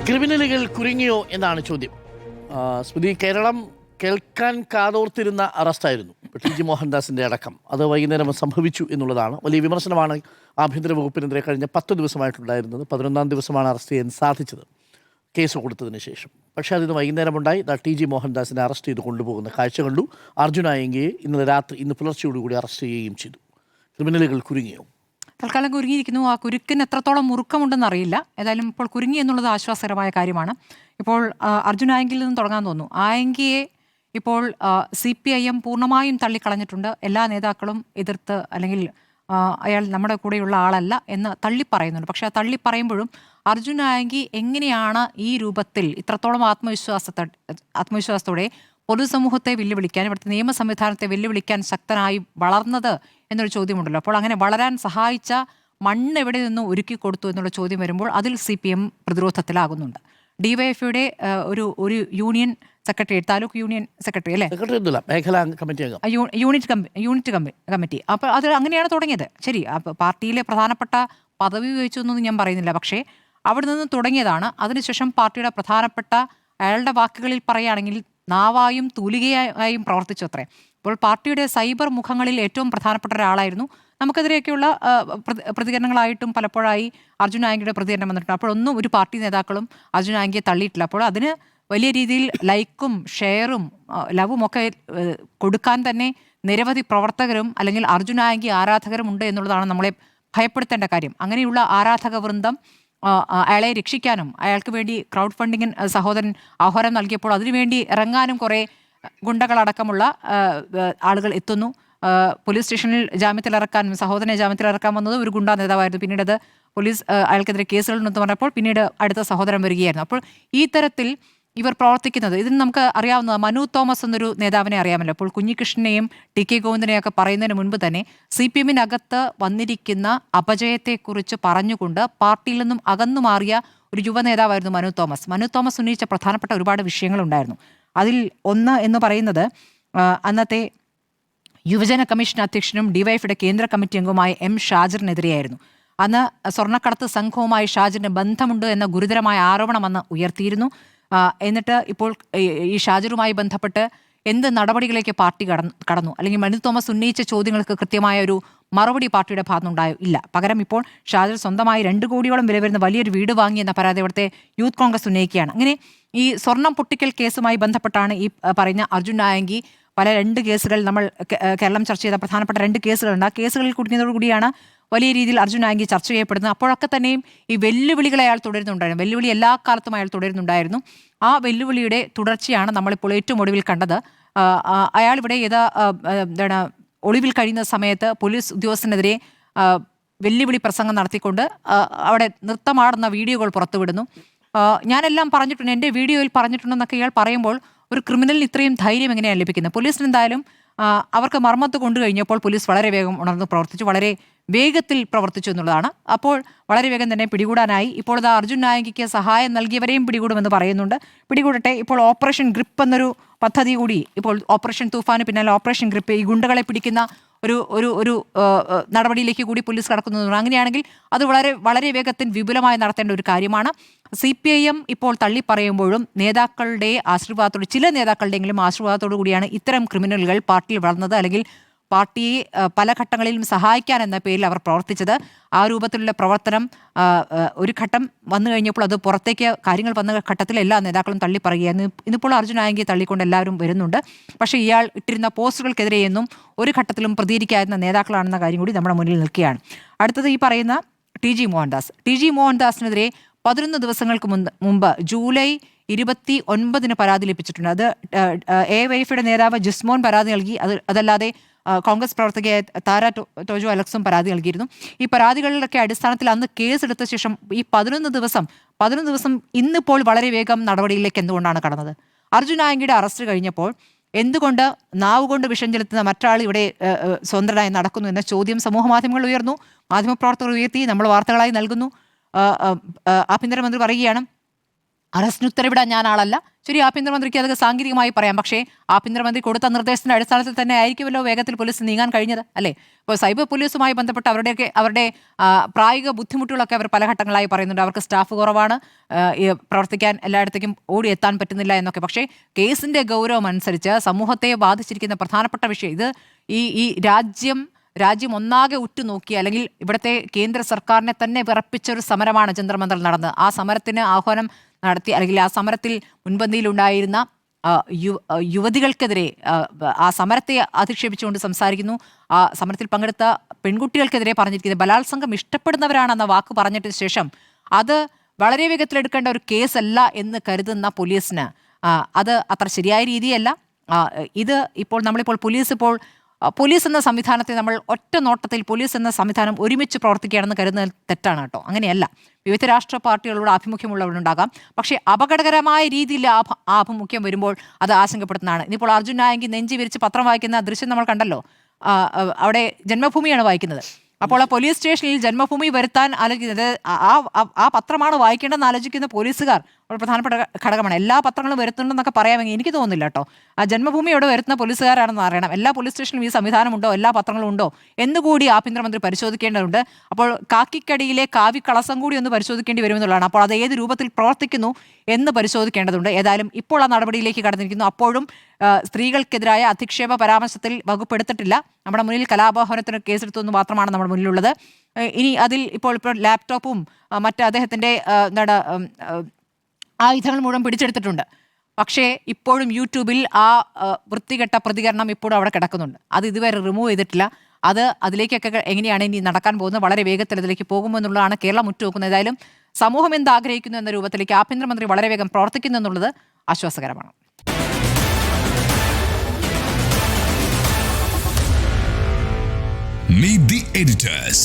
ക്രിമിനലുകൾ കുരുങ്ങിയോ എന്നാണ് ചോദ്യം. സ്മൃതി, കേരളം കേൾക്കാൻ കാതോർത്തിരുന്ന അറസ്റ്റായിരുന്നു ടി.ജി. മോഹൻദാസിൻ്റെ അടക്കം. അത് വൈകുന്നേരം സംഭവിച്ചു എന്നുള്ളതാണ്. വലിയ വിമർശനമാണ് ആഭ്യന്തര വകുപ്പിനെതിരെ കഴിഞ്ഞ 10 ദിവസമായിട്ടുണ്ടായിരുന്നത്. 11-ാം ദിവസമാണ് അറസ്റ്റ് ചെയ്യാൻ സാധിച്ചത് കേസ് കൊടുത്തതിന് ശേഷം. പക്ഷേ അതിന് വൈകുന്നേരമുണ്ടായി ടി.ജി. മോഹൻദാസിനെ അറസ്റ്റ് ചെയ്ത് കൊണ്ടുപോകുന്ന കാഴ്ച കണ്ടു. അർജുൻ ആയങ്കിയെ ഇന്ന് പുലർച്ചയോടുകൂടി അറസ്റ്റ് ചെയ്യുകയും ചെയ്തു. ക്രിമിനലുകൾ കുരുങ്ങിയോ? തൽക്കാലം കുരുങ്ങിയിരിക്കുന്നു. ആ കുരുക്കിന് എത്രത്തോളം മുറുക്കമുണ്ടെന്ന് അറിയില്ല. ഏതായാലും ഇപ്പോൾ കുരുങ്ങി എന്നുള്ളത് ആശ്വാസകരമായ കാര്യമാണ്. ഇപ്പോൾ അർജുൻ ആയങ്കിയിൽ നിന്നും തുടങ്ങാൻ തോന്നുന്നു. ആയങ്കിയെ ഇപ്പോൾ CPIM പൂർണ്ണമായും തള്ളിക്കളഞ്ഞിട്ടുണ്ട്. എല്ലാ നേതാക്കളും എതിർത്ത് അല്ലെങ്കിൽ അയാൾ നമ്മുടെ കൂടെയുള്ള ആളല്ല എന്ന് തള്ളിപ്പറയുന്നുണ്ട്. പക്ഷേ ആ തള്ളിപ്പറയുമ്പോഴും അർജുൻ ആയങ്കി എങ്ങനെയാണ് ഈ രൂപത്തിൽ ഇത്രത്തോളം ആത്മവിശ്വാസത്തോടെ പൊതുസമൂഹത്തെ വെല്ലുവിളിക്കാൻ, ഇവിടുത്തെ നിയമ സംവിധാനത്തെ വെല്ലുവിളിക്കാൻ ശക്തനായി വളർന്നത് എന്നൊരു ചോദ്യമുണ്ടല്ലോ. അപ്പോൾ അങ്ങനെ വളരാൻ സഹായിച്ച മണ്ണ് എവിടെ നിന്ന് ഒരുക്കി കൊടുത്തു എന്നുള്ള ചോദ്യം വരുമ്പോൾ അതിൽ CPM പ്രതിരോധത്തിലാകുന്നുണ്ട്. DYFയുടെ ഒരു union secretary, taluk union secretary അല്ലേ, യൂണിറ്റ് കമ്മിറ്റി. അപ്പോൾ അത് അങ്ങനെയാണ് തുടങ്ങിയത്. ശരി, അപ്പോൾ പാർട്ടിയിലെ പ്രധാനപ്പെട്ട പദവി ഉപയോഗിച്ചു എന്നൊന്നും ഞാൻ പറയുന്നില്ല. പക്ഷേ അവിടെ നിന്ന് തുടങ്ങിയതാണ്. അതിനുശേഷം പാർട്ടിയുടെ പ്രധാനപ്പെട്ട, അയാളുടെ വാക്കുകളിൽ പറയുകയാണെങ്കിൽ, നാവായും തൂലികയായും പ്രവർത്തിച്ചു അത്രേ. ഇപ്പോൾ പാർട്ടിയുടെ സൈബർ മുഖങ്ങളിൽ ഏറ്റവും പ്രധാനപ്പെട്ട ഒരാളായിരുന്നു. നമുക്കെതിരെയൊക്കെയുള്ള പ്രതികരണങ്ങളായിട്ടും പലപ്പോഴായി അർജുൻ ആയങ്കിയുടെ പ്രതികരണം വന്നിട്ടുണ്ട്. അപ്പോഴൊന്നും ഒരു പാർട്ടി നേതാക്കളും അർജുൻ ആയങ്കിയെ തള്ളിയിട്ടില്ല. അപ്പോൾ അതിന് വലിയ രീതിയിൽ ലൈക്കും ഷെയറും ലവും ഒക്കെ കൊടുക്കാൻ തന്നെ നിരവധി പ്രവർത്തകരും അല്ലെങ്കിൽ അർജുൻ ആയങ്കി ആരാധകരും ഉണ്ട് എന്നുള്ളതാണ് നമ്മളെ ഭയപ്പെടുത്തേണ്ട കാര്യം. അങ്ങനെയുള്ള ആരാധക വൃന്ദം അയാളെ രക്ഷിക്കാനും അയാൾക്ക് വേണ്ടി ക്രൗഡ് ഫണ്ടിങ്ങിന് സഹോദരൻ ആഹ്വാനം നൽകിയപ്പോൾ അതിനുവേണ്ടി ഇറങ്ങാനും കുറേ ഗുണ്ടകളടക്കമുള്ള ആളുകൾ എത്തുന്നു. പോലീസ് സ്റ്റേഷനിൽ ജാമ്യത്തിലിറക്കാനും സഹോദരനെ ജാമ്യത്തിലിറക്കാൻ വന്നത് ഒരു ഗുണ്ടാ നേതാവായിരുന്നു. പിന്നീട് അത് പോലീസ് അയാൾക്കെതിരെ കേസുകളെന്ന് പറഞ്ഞപ്പോൾ പിന്നീട് അടുത്ത സഹോദരൻ വരികയായിരുന്നു. അപ്പോൾ ഈ തരത്തിൽ ഇവർ പ്രവർത്തിക്കുന്നത്, ഇതിന് നമുക്ക് അറിയാവുന്നത് മനു തോമസ് എന്നൊരു നേതാവിനെ അറിയാമല്ലോ. അപ്പോൾ കുഞ്ഞികൃഷ്ണനെയും TK ഗോവിന്ദനെയൊക്കെ പറയുന്നതിന് മുൻപ് തന്നെ CPMനകത്ത് വന്നിരിക്കുന്ന അപജയത്തെക്കുറിച്ച് പറഞ്ഞുകൊണ്ട് പാർട്ടിയിൽ നിന്നും അകന്നു മാറിയ ഒരു യുവ നേതാവായിരുന്നു മനു തോമസ്. മനു തോമസ് ഉന്നയിച്ച പ്രധാനപ്പെട്ട ഒരുപാട് വിഷയങ്ങളുണ്ടായിരുന്നു. അതിൽ ഒന്ന് എന്ന് പറയുന്നത് അന്നത്തെ യുവജന കമ്മീഷൻ അധ്യക്ഷനും DYFയുടെ കേന്ദ്ര കമ്മിറ്റി അംഗവുമായ M ഷാജിറിനെതിരെയായിരുന്നു. അന്ന് സ്വർണ്ണക്കടത്ത് സംഘവുമായി ഷാജിറിന് ബന്ധമുണ്ട് എന്ന ഗുരുതരമായ ആരോപണം അന്ന് ഉയർത്തിയിരുന്നു. എന്നിട്ട് ഇപ്പോൾ ഈ ഷാജിറുമായി ബന്ധപ്പെട്ട് എന്ത് നടപടികളിലേക്ക് പാർട്ടി കടന്നു, അല്ലെങ്കിൽ മനു തോമസ് ഉന്നയിച്ച ചോദ്യങ്ങൾക്ക് കൃത്യമായ ഒരു മറുപടി പാർട്ടിയുടെ ഭാഗത്തുനിന്നുണ്ടായോ? ഇല്ല. പകരം ഇപ്പോൾ ഷാജിർ സ്വന്തമായി 2 കോടിയോളം വില വരുന്ന വലിയൊരു വീട് വാങ്ങി എന്ന പരാതി അവിടുത്തെ യൂത്ത് കോൺഗ്രസ് ഉന്നയിക്കുകയാണ്. അങ്ങനെ ഈ സ്വർണം പൊട്ടിക്കൽ കേസുമായി ബന്ധപ്പെട്ടാണ് ഈ പറയുന്ന അർജുൻ ആയങ്കി പല 2 കേസുകൾ, നമ്മൾ കേരളം ചർച്ച ചെയ്ത പ്രധാനപ്പെട്ട 2 കേസുകളുണ്ട്. ആ കേസുകളിൽ കുടുങ്ങിയതോടുകൂടിയാണ് വലിയ രീതിയിൽ അർജുൻ ആയങ്കി ചർച്ച ചെയ്യപ്പെടുന്നത്. അപ്പോഴൊക്കെ തന്നെയും ഈ വെല്ലുവിളികൾ അയാൾ തുടരുന്നുണ്ടായിരുന്നു. വെല്ലുവിളി എല്ലാ കാലത്തും അയാൾ തുടരുന്നുണ്ടായിരുന്നു. ആ വെല്ലുവിളിയുടെ തുടർച്ചയാണ് നമ്മളിപ്പോൾ ഏറ്റവും ഒടുവിൽ കണ്ടത്. അയാൾ ഇവിടെ ഒളിവിൽ കഴിയുന്ന സമയത്ത് പോലീസ് ഉദ്യോഗസ്ഥനെതിരെ വെല്ലുവിളി പ്രസംഗം നടത്തിക്കൊണ്ട് അവിടെ നൃത്തമാടുന്ന വീഡിയോകൾ പുറത്തുവിടുന്നു. ഞാനെല്ലാം പറഞ്ഞിട്ടുണ്ട്, എൻ്റെ വീഡിയോയിൽ പറഞ്ഞിട്ടുണ്ടെന്നൊക്കെ ഇയാൾ പറയുമ്പോൾ ഒരു ക്രിമിനലിന് ഇത്രയും ധൈര്യം എങ്ങനെയാണ് ലഭിക്കുന്നത്? പോലീസിന് എന്തായാലും അവർക്ക് മർമ്മത്ത് കൊണ്ടുകഴിഞ്ഞപ്പോൾ പോലീസ് വളരെ വേഗം ഉണർന്ന് പ്രവർത്തിച്ചു, വളരെ വേഗത്തിൽ പ്രവർത്തിച്ചു എന്നുള്ളതാണ്. അപ്പോൾ വളരെ വേഗം തന്നെ പിടികൂടാനായി. ഇപ്പോൾ ഇത് അർജുൻ ആയങ്കിക്ക് സഹായം നൽകിയവരെയും പിടികൂടുമെന്ന് പറയുന്നുണ്ട്. പിടികൂടട്ടെ. ഇപ്പോൾ ഓപ്പറേഷൻ ഗ്രിപ്പ് എന്നൊരു പദ്ധതി കൂടി, ഇപ്പോൾ ഓപ്പറേഷൻ തൂഫാന് പിന്നാലെ ഓപ്പറേഷൻ ഗ്രിപ്പ്, ഈ ഗുണ്ടകളെ പിടിക്കുന്ന ഒരു നടപടിയിലേക്ക് കൂടി പോലീസ് കടക്കുന്നതാണ്. അങ്ങനെയാണെങ്കിൽ അത് വളരെ വേഗത്തിൽ വിപുലമായി നടത്തേണ്ട ഒരു കാര്യമാണ്. CPIM ഇപ്പോൾ തള്ളിപ്പറയുമ്പോഴും നേതാക്കളുടെ ആശീർവാദത്തോട്, ചില നേതാക്കളുടെയെങ്കിലും ആശീർവാദത്തോടു കൂടിയാണ് ഇത്തരം ക്രിമിനലുകൾ പാർട്ടിയിൽ വളർന്നത്, അല്ലെങ്കിൽ പാർട്ടിയെ പല ഘട്ടങ്ങളിലും സഹായിക്കാൻ എന്ന പേരിൽ അവർ പ്രവർത്തിച്ചത്. ആ രൂപത്തിലുള്ള പ്രവർത്തനം ഒരു ഘട്ടം വന്നു കഴിഞ്ഞപ്പോൾ അത് പുറത്തേക്ക് കാര്യങ്ങൾ വന്ന ഘട്ടത്തിൽ എല്ലാ നേതാക്കളും തള്ളിപ്പറയുകയായിരുന്നു. ഇന്നിപ്പോൾ അർജുൻ ആയങ്കിയെ തള്ളിക്കൊണ്ട് എല്ലാവരും വരുന്നുണ്ട്. പക്ഷേ ഇയാൾ ഇട്ടിരുന്ന പോസ്റ്റുകൾക്കെതിരെയൊന്നും ഒരു ഘട്ടത്തിലും പ്രതികരിക്കാവുന്ന നേതാക്കളാണെന്ന കാര്യം കൂടി നമ്മുടെ മുന്നിൽ നിൽക്കുകയാണ്. അടുത്തത് ഈ പറയുന്ന ടി.ജി. മോഹൻദാസിനെതിരെ 11 ദിവസങ്ങൾക്ക് മുമ്പ് ജൂലൈ 29 പരാതി ലഭിച്ചിട്ടുണ്ട്. അത് AYFയുടെ നേതാവ് ജിസ്മോൻ പരാതി നൽകി. അതല്ലാതെ കോൺഗ്രസ് പ്രവർത്തകയായ താര ടോജോ അലക്സും പരാതി നൽകിയിരുന്നു. ഈ പരാതികളിലൊക്കെ അടിസ്ഥാനത്തിൽ അന്ന് കേസെടുത്ത ശേഷം ഈ 11 ദിവസം ഇന്നിപ്പോൾ വളരെ വേഗം നടപടിയിലേക്ക് എന്തുകൊണ്ടാണ് കടന്നത്? അർജുൻ ആയങ്കിയുടെ അറസ്റ്റ് കഴിഞ്ഞപ്പോൾ എന്തുകൊണ്ട് നാവുകൊണ്ട് വിഷം ചെലുത്തുന്ന മറ്റൊരാൾ ഇവിടെ സ്വതന്ത്രനായി നടക്കുന്നു എന്ന ചോദ്യം സമൂഹ മാധ്യമങ്ങൾ ഉയർന്നു, മാധ്യമപ്രവർത്തകർ ഉയർത്തി, നമ്മൾ വാർത്തകളായി നൽകുന്നു. ആഭ്യന്തരമന്ത്രി പറയുകയാണ്, അറസ്റ്റിന് ഉത്തരവിടാൻ ഞാൻ ആളല്ല, ശരി, ആഭ്യന്തരമന്ത്രിക്ക് അത് സാങ്കേതികമായി പറയാം. പക്ഷേ ആഭ്യന്തരമന്ത്രി കൊടുത്ത നിർദ്ദേശത്തിന്റെ അടിസ്ഥാനത്തിൽ തന്നെ ആയിരിക്കുമല്ലോ വേഗത്തിൽ പോലീസ് നീങ്ങാൻ കഴിഞ്ഞത്, അല്ലേ? ഇപ്പോൾ സൈബർ പോലീസുമായി ബന്ധപ്പെട്ട് അവരുടെ പ്രായോഗിക ബുദ്ധിമുട്ടുകളൊക്കെ അവർ പല ഘട്ടങ്ങളായി പറയുന്നുണ്ട്. അവർക്ക് സ്റ്റാഫ് കുറവാണ്, പ്രവർത്തിക്കാൻ എല്ലായിടത്തേക്കും ഓടി എത്താൻ പറ്റുന്നില്ല എന്നൊക്കെ. പക്ഷേ കേസിന്റെ ഗൗരവം അനുസരിച്ച് സമൂഹത്തെ ബാധിച്ചിരിക്കുന്ന പ്രധാനപ്പെട്ട വിഷയം ഇത് ഈ രാജ്യം ഒന്നാകെ ഉറ്റുനോക്കി, അല്ലെങ്കിൽ ഇവിടുത്തെ കേന്ദ്ര സർക്കാരിനെ തന്നെ വിറപ്പിച്ച ഒരു സമരമാണ് ജന്തർ മന്ദർ നടന്നത്. ആ സമരത്തിന് ആഹ്വാനം നടത്തി, അല്ലെങ്കിൽ ആ സമരത്തിൽ മുൻപന്തിയിലുണ്ടായിരുന്ന യുവതികൾക്കെതിരെ, ആ സമരത്തെ അധിക്ഷേപിച്ചുകൊണ്ട് സംസാരിക്കുന്നു. ആ സമരത്തിൽ പങ്കെടുത്ത പെൺകുട്ടികൾക്കെതിരെ പറഞ്ഞിരിക്കുന്നത് ബലാത്സംഗം ഇഷ്ടപ്പെടുന്നവരാണെന്ന വാക്ക് പറഞ്ഞിട്ട് ശേഷം അത് വളരെ വേഗത്തിലെടുക്കേണ്ട ഒരു കേസല്ല എന്ന് കരുതുന്ന പോലീസിന് അത് അത്ര ശരിയായ രീതിയല്ല. ഇത് നമ്മളിപ്പോൾ പോലീസ് എന്ന സംവിധാനത്തെ നമ്മൾ ഒറ്റ നോട്ടത്തിൽ പോലീസ് എന്ന സംവിധാനം ഒരുമിച്ച് പ്രവർത്തിക്കുകയാണെന്ന് കരുതുന്നത് തെറ്റാണ് കേട്ടോ. അങ്ങനെയല്ല. വിവിധ രാഷ്ട്രീയ പാർട്ടികളോട് ആഭിമുഖ്യമുള്ളവരുണ്ടാകാം. പക്ഷേ അപകടകരമായ രീതിയിൽ ആഭിമുഖ്യം വരുമ്പോൾ അത് ആശങ്കപ്പെടുത്തുന്നതാണ്. ഇനിയിപ്പോൾ അർജുൻ നായകി നെഞ്ചി വിരിച്ച് പത്രം വായിക്കുന്ന ദൃശ്യം നമ്മൾ കണ്ടല്ലോ. അവിടെ ജന്മഭൂമിയാണ് വായിക്കുന്നത്. അപ്പോൾ ആ പോലീസ് സ്റ്റേഷനിൽ ജന്മഭൂമി വരുത്താൻ ആലോചിക്കുന്നത് ആ പത്രമാണ് വായിക്കേണ്ടതെന്ന് ആലോചിക്കുന്ന പോലീസുകാർ ഒരു പ്രധാനപ്പെട്ട ഘടകമാണ്. എല്ലാ പത്രങ്ങളും വരുത്തുന്നുണ്ടെന്നൊക്കെ പറയാമെങ്കിൽ എനിക്ക് തോന്നുന്നില്ല കേട്ടോ. ആ ജന്മഭൂമിയോട് വരുത്തുന്ന പോലീസുകാരാണെന്ന് അറിയണം. എല്ലാ പോലീസ് സ്റ്റേഷനിലും ഈ സംവിധാനമുണ്ടോ, എല്ലാ പത്രങ്ങളും ഉണ്ടോ എന്നുകൂടി ആഭ്യന്തരമന്ത്രി പരിശോധിക്കേണ്ടതുണ്ട്. അപ്പോൾ കാക്കിക്കടിയിലെ കാവിക്കളസം കൂടി ഒന്ന് പരിശോധിക്കേണ്ടി വരുമെന്നുള്ളതാണ്. അപ്പോൾ അത് ഏത് രൂപത്തിൽ പ്രവർത്തിക്കുന്നു എന്ന് പരിശോധിക്കേണ്ടതുണ്ട്. ഏതായാലും ഇപ്പോൾ ആ നടപടിയിലേക്ക് കടന്നിരിക്കുന്നു. അപ്പോഴും സ്ത്രീകൾക്കെതിരായ അധിക്ഷേപ പരാമർശത്തിൽ വകുപ്പെടുത്തിട്ടില്ല. നമ്മുടെ മുന്നിൽ കലാപഹരണത്തിന് കേസെടുത്തെന്ന് മാത്രമാണ് നമ്മുടെ മുന്നിലുള്ളത്. ഇനി അതിൽ ഇപ്പോൾ ലാപ്ടോപ്പും മറ്റ് അദ്ദേഹത്തിൻ്റെ ആയുധങ്ങൾ മുഴുവൻ പിടിച്ചെടുത്തിട്ടുണ്ട്. പക്ഷേ ഇപ്പോഴും യൂട്യൂബിൽ ആ വൃത്തികെട്ട പ്രതികരണം ഇപ്പോഴും അവിടെ കിടക്കുന്നുണ്ട്. അത് ഇതുവരെ റിമൂവ് ചെയ്തിട്ടില്ല. അതിലേക്കൊക്കെ എങ്ങനെയാണ് ഇനി നടക്കാൻ പോകുന്നത്, വളരെ വേഗത്തിൽ അതിലേക്ക് പോകുമെന്നുള്ളതാണ് കേരളം ഉറ്റുനോക്കുന്നത്. ഏതായാലും സമൂഹം എന്താഗ്രഹിക്കുന്നു എന്ന രൂപത്തിലേക്ക് ആഭ്യന്തരമന്ത്രി വളരെ വേഗം പ്രവർത്തിക്കുന്നു എന്നുള്ളത് ആശ്വാസകരമാണ്. Meet the editors.